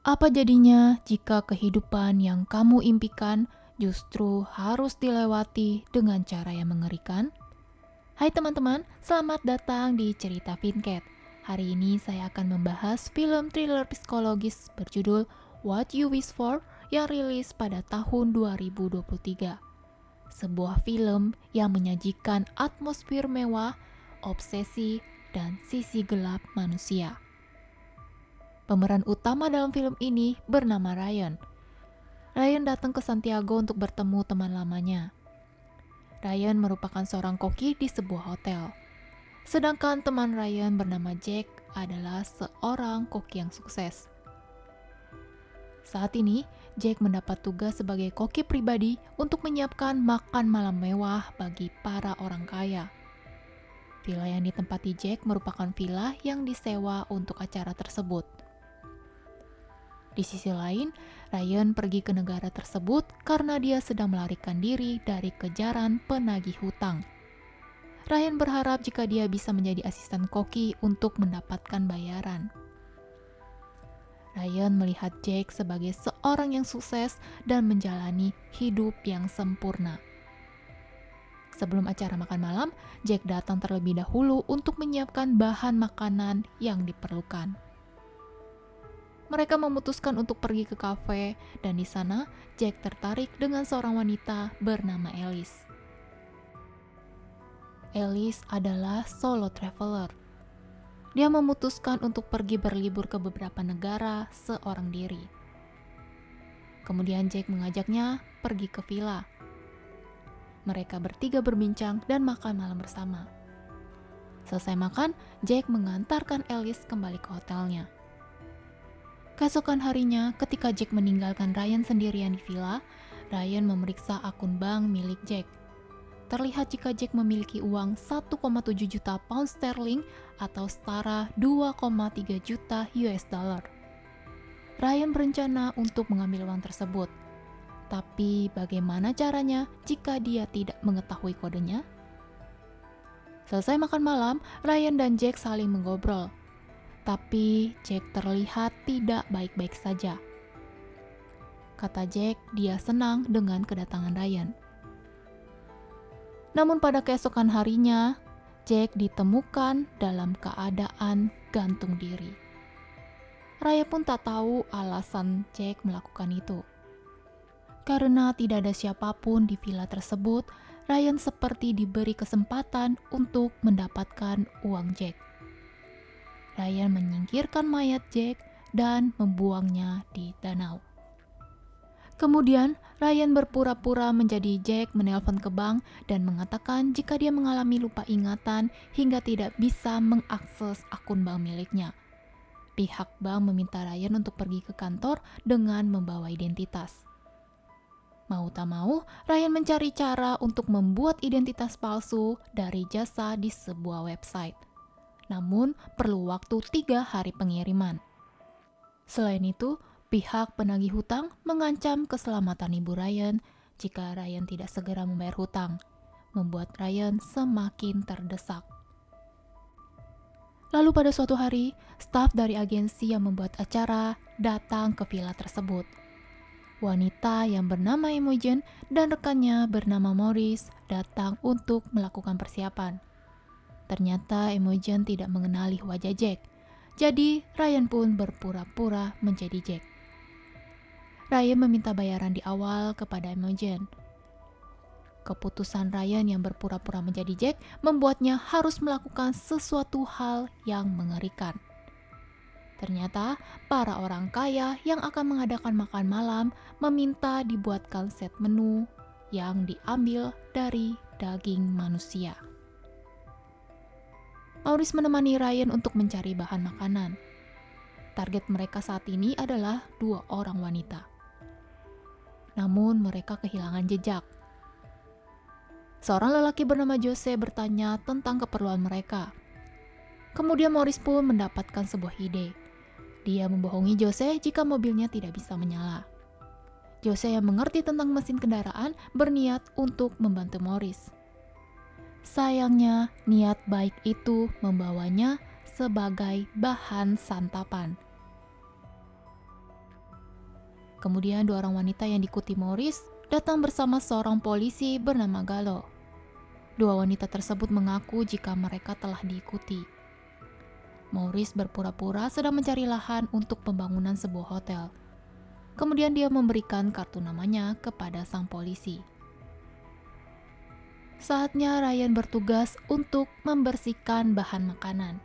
Apa jadinya jika kehidupan yang kamu impikan justru harus dilewati dengan cara yang mengerikan? Hai teman-teman, selamat datang di Cerita Vincat. Hari ini saya akan membahas film thriller psikologis berjudul What You Wish For yang rilis pada tahun 2023. Sebuah film yang menyajikan atmosfer mewah, obsesi, dan sisi gelap manusia. Pemeran utama dalam film ini bernama Ryan. Ryan datang ke Santiago untuk bertemu teman lamanya. Ryan merupakan seorang koki di sebuah hotel. Sedangkan teman Ryan bernama Jack adalah seorang koki yang sukses. Saat ini, Jack mendapat tugas sebagai koki pribadi untuk menyiapkan makan malam mewah bagi para orang kaya. Villa yang ditempati Jack merupakan villa yang disewa untuk acara tersebut. Di sisi lain, Ryan pergi ke negara tersebut karena dia sedang melarikan diri dari kejaran penagih hutang. Ryan berharap jika dia bisa menjadi asisten koki untuk mendapatkan bayaran. Ryan melihat Jack sebagai seorang yang sukses dan menjalani hidup yang sempurna. Sebelum acara makan malam, Jack datang terlebih dahulu untuk menyiapkan bahan makanan yang diperlukan. Mereka memutuskan untuk pergi ke kafe, dan di sana Jack tertarik dengan seorang wanita bernama Alice. Alice adalah solo traveler. Dia memutuskan untuk pergi berlibur ke beberapa negara seorang diri. Kemudian Jack mengajaknya pergi ke villa. Mereka bertiga berbincang dan makan malam bersama. Selesai makan, Jack mengantarkan Alice kembali ke hotelnya. Keesokan harinya, ketika Jack meninggalkan Ryan sendirian di villa, Ryan memeriksa akun bank milik Jack. Terlihat jika Jack memiliki uang 1,7 juta pound sterling atau setara 2,3 juta US dollar. Ryan berencana untuk mengambil uang tersebut. Tapi bagaimana caranya jika dia tidak mengetahui kodenya? Selesai makan malam, Ryan dan Jack saling mengobrol. Tapi Jack terlihat tidak baik-baik saja. Kata Jack, dia senang dengan kedatangan Ryan. Namun pada keesokan harinya, Jack ditemukan dalam keadaan gantung diri. Ryan pun tak tahu alasan Jack melakukan itu. Karena tidak ada siapapun di villa tersebut, Ryan seperti diberi kesempatan untuk mendapatkan uang Jack. Ryan menyingkirkan mayat Jack dan membuangnya di danau. Kemudian, Ryan berpura-pura menjadi Jack menelpon ke bank dan mengatakan jika dia mengalami lupa ingatan hingga tidak bisa mengakses akun bank miliknya. Pihak bank meminta Ryan untuk pergi ke kantor dengan membawa identitas. Mau tak mau, Ryan mencari cara untuk membuat identitas palsu dari jasa di sebuah website. Namun perlu waktu 3 hari pengiriman. Selain itu, pihak penagih hutang mengancam keselamatan ibu Ryan jika Ryan tidak segera membayar hutang, membuat Ryan semakin terdesak. Lalu pada suatu hari, staf dari agensi yang membuat acara datang ke villa tersebut. Wanita yang bernama Imogen dan rekannya bernama Morris datang untuk melakukan persiapan. Ternyata Imogen tidak mengenali wajah Jack, jadi Ryan pun berpura-pura menjadi Jack. Ryan meminta bayaran di awal kepada Imogen. Keputusan Ryan yang berpura-pura menjadi Jack membuatnya harus melakukan sesuatu hal yang mengerikan. Ternyata para orang kaya yang akan mengadakan makan malam meminta dibuatkan set menu yang diambil dari daging manusia. Maurice menemani Ryan untuk mencari bahan makanan. Target mereka saat ini adalah 2 orang wanita. Namun mereka kehilangan jejak. Seorang lelaki bernama Jose bertanya tentang keperluan mereka. Kemudian Maurice pun mendapatkan sebuah ide. Dia membohongi Jose jika mobilnya tidak bisa menyala. Jose yang mengerti tentang mesin kendaraan berniat untuk membantu Maurice. Sayangnya, niat baik itu membawanya sebagai bahan santapan. Kemudian dua orang wanita yang diikuti Maurice datang bersama seorang polisi bernama Gallo. Dua wanita tersebut mengaku jika mereka telah diikuti. Maurice berpura-pura sedang mencari lahan untuk pembangunan sebuah hotel. Kemudian dia memberikan kartu namanya kepada sang polisi. Saatnya Ryan bertugas untuk membersihkan bahan makanan.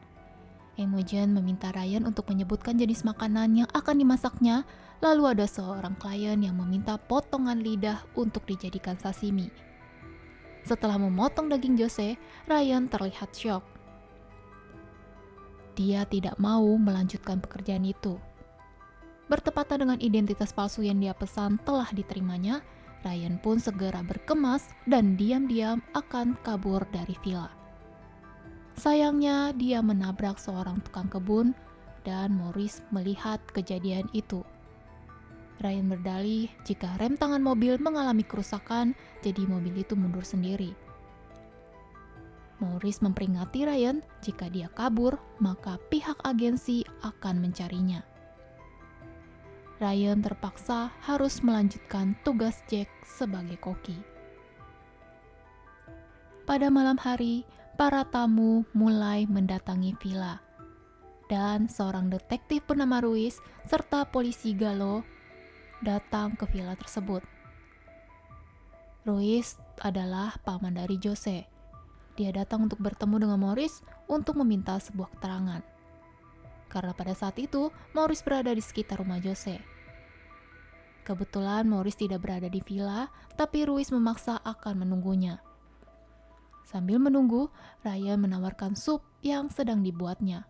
Imogen meminta Ryan untuk menyebutkan jenis makanan yang akan dimasaknya, lalu ada seorang klien yang meminta potongan lidah untuk dijadikan sashimi. Setelah memotong daging Jose, Ryan terlihat syok. Dia tidak mau melanjutkan pekerjaan itu. Bertepatan dengan identitas palsu yang dia pesan telah diterimanya, Ryan pun segera berkemas dan diam-diam akan kabur dari villa. Sayangnya, dia menabrak seorang tukang kebun dan Maurice melihat kejadian itu. Ryan berdalih jika rem tangan mobil mengalami kerusakan, jadi mobil itu mundur sendiri. Maurice memperingati Ryan jika dia kabur, maka pihak agensi akan mencarinya. Ryan terpaksa harus melanjutkan tugas Jack sebagai koki. Pada malam hari, para tamu mulai mendatangi villa, dan seorang detektif bernama Ruiz serta polisi Gallo datang ke villa tersebut. Ruiz adalah paman dari Jose. Dia datang untuk bertemu dengan Maurice untuk meminta sebuah keterangan. Karena pada saat itu, Maurice berada di sekitar rumah Jose. Kebetulan Maurice tidak berada di villa, tapi Ruiz memaksa akan menunggunya. Sambil menunggu, Ryan menawarkan sup yang sedang dibuatnya.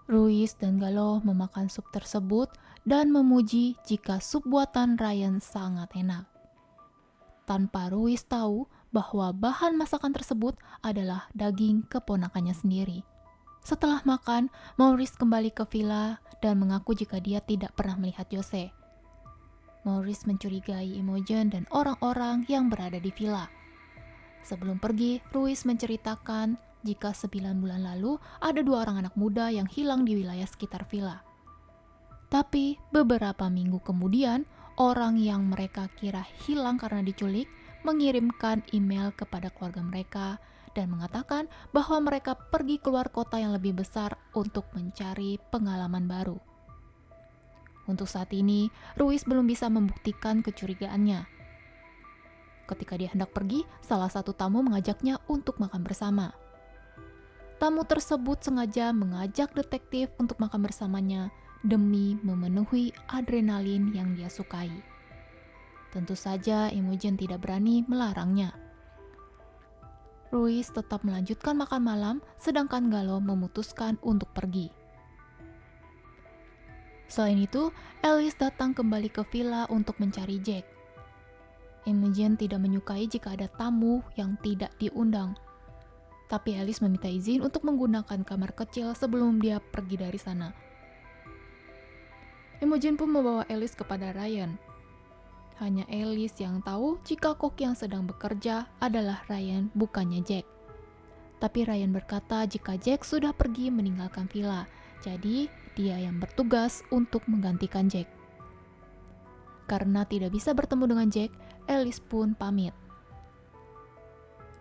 Ruiz dan Gallo memakan sup tersebut dan memuji jika sup buatan Ryan sangat enak. Tanpa Ruiz tahu bahwa bahan masakan tersebut adalah daging keponakannya sendiri. Setelah makan, Maurice kembali ke villa dan mengaku jika dia tidak pernah melihat Jose. Maurice mencurigai Imogen dan orang-orang yang berada di villa. Sebelum pergi, Ruiz menceritakan jika 9 bulan lalu ada 2 orang anak muda yang hilang di wilayah sekitar villa. Tapi beberapa minggu kemudian, orang yang mereka kira hilang karena diculik mengirimkan email kepada keluarga mereka dan mengatakan bahwa mereka pergi keluar kota yang lebih besar untuk mencari pengalaman baru. Untuk saat ini, Ruiz belum bisa membuktikan kecurigaannya. Ketika dia hendak pergi, salah satu tamu mengajaknya untuk makan bersama. Tamu tersebut sengaja mengajak detektif untuk makan bersamanya demi memenuhi adrenalin yang dia sukai. Tentu saja Imogen tidak berani melarangnya. Ruiz tetap melanjutkan makan malam, sedangkan Gallo memutuskan untuk pergi. Selain itu, Alice datang kembali ke villa untuk mencari Jack. Imogen tidak menyukai jika ada tamu yang tidak diundang. Tapi Alice meminta izin untuk menggunakan kamar kecil sebelum dia pergi dari sana. Imogen pun membawa Alice kepada Ryan. Hanya Alice yang tahu jika koki yang sedang bekerja adalah Ryan, bukannya Jack. Tapi Ryan berkata jika Jack sudah pergi meninggalkan villa, jadi dia yang bertugas untuk menggantikan Jack. Karena tidak bisa bertemu dengan Jack, Alice pun pamit.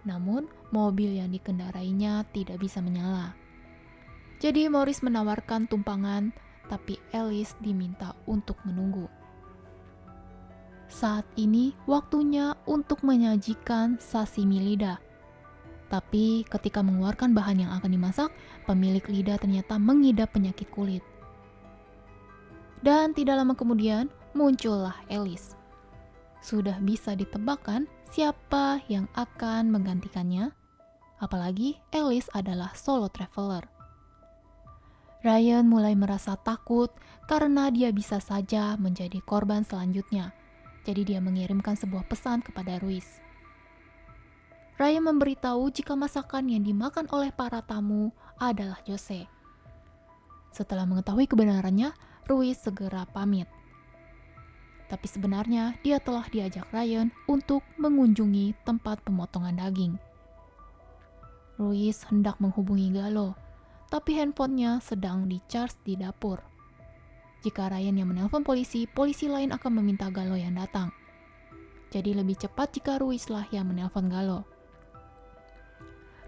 Namun, mobil yang dikendarainya tidak bisa menyala. Jadi Maurice menawarkan tumpangan, tapi Alice diminta untuk menunggu. Saat ini waktunya untuk menyajikan sashimi lidah. Tapi ketika mengeluarkan bahan yang akan dimasak, pemilik lidah ternyata mengidap penyakit kulit. Dan tidak lama kemudian muncullah Alice. Sudah bisa ditebakkan siapa yang akan menggantikannya? Apalagi Alice adalah solo traveler. Ryan mulai merasa takut karena dia bisa saja menjadi korban selanjutnya. Jadi dia mengirimkan sebuah pesan kepada Ruiz. Ryan memberitahu jika masakan yang dimakan oleh para tamu adalah Jose. Setelah mengetahui kebenarannya, Ruiz segera pamit. Tapi sebenarnya dia telah diajak Ryan untuk mengunjungi tempat pemotongan daging. Ruiz hendak menghubungi Gallo, tapi handphonenya sedang di-charge di dapur. Jika Ryan yang menelpon polisi, polisi lain akan meminta Gallo yang datang. Jadi lebih cepat jika Ruiz lah yang menelpon Gallo.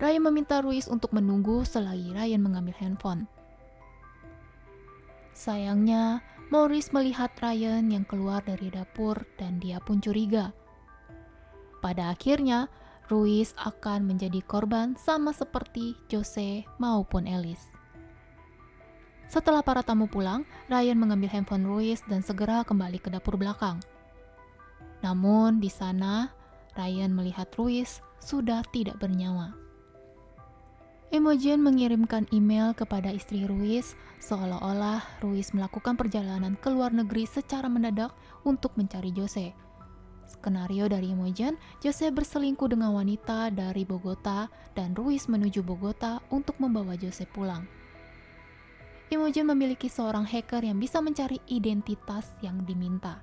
Ryan meminta Ruiz untuk menunggu selagi Ryan mengambil handphone. Sayangnya, Maurice melihat Ryan yang keluar dari dapur dan dia pun curiga. Pada akhirnya, Ruiz akan menjadi korban sama seperti Jose maupun Alice. Setelah para tamu pulang, Ryan mengambil handphone Ruiz dan segera kembali ke dapur belakang. Namun di sana, Ryan melihat Ruiz sudah tidak bernyawa. Imogen mengirimkan email kepada istri Ruiz seolah-olah Ruiz melakukan perjalanan ke luar negeri secara mendadak untuk mencari Jose. Skenario dari Imogen, Jose berselingkuh dengan wanita dari Bogota dan Ruiz menuju Bogota untuk membawa Jose pulang. Imogen memiliki seorang hacker yang bisa mencari identitas yang diminta.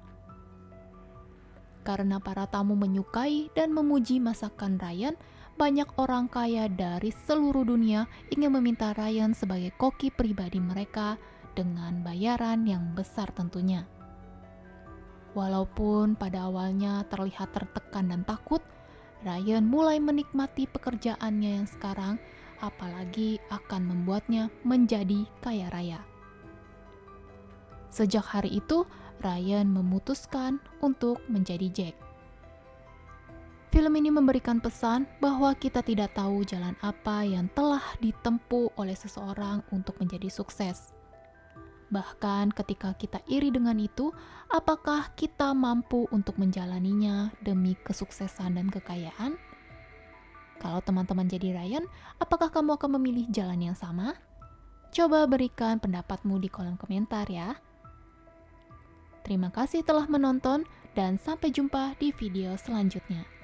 Karena para tamu menyukai dan memuji masakan Ryan, banyak orang kaya dari seluruh dunia ingin meminta Ryan sebagai koki pribadi mereka dengan bayaran yang besar tentunya. Walaupun pada awalnya terlihat tertekan dan takut, Ryan mulai menikmati pekerjaannya yang sekarang, apalagi akan membuatnya menjadi kaya raya. Sejak hari itu, Ryan memutuskan untuk menjadi Jack. Film ini memberikan pesan bahwa kita tidak tahu jalan apa yang telah ditempuh oleh seseorang untuk menjadi sukses. Bahkan ketika kita iri dengan itu, apakah kita mampu untuk menjalaninya demi kesuksesan dan kekayaan? Kalau teman-teman jadi Ryan, apakah kamu akan memilih jalan yang sama? Coba berikan pendapatmu di kolom komentar ya. Terima kasih telah menonton dan sampai jumpa di video selanjutnya.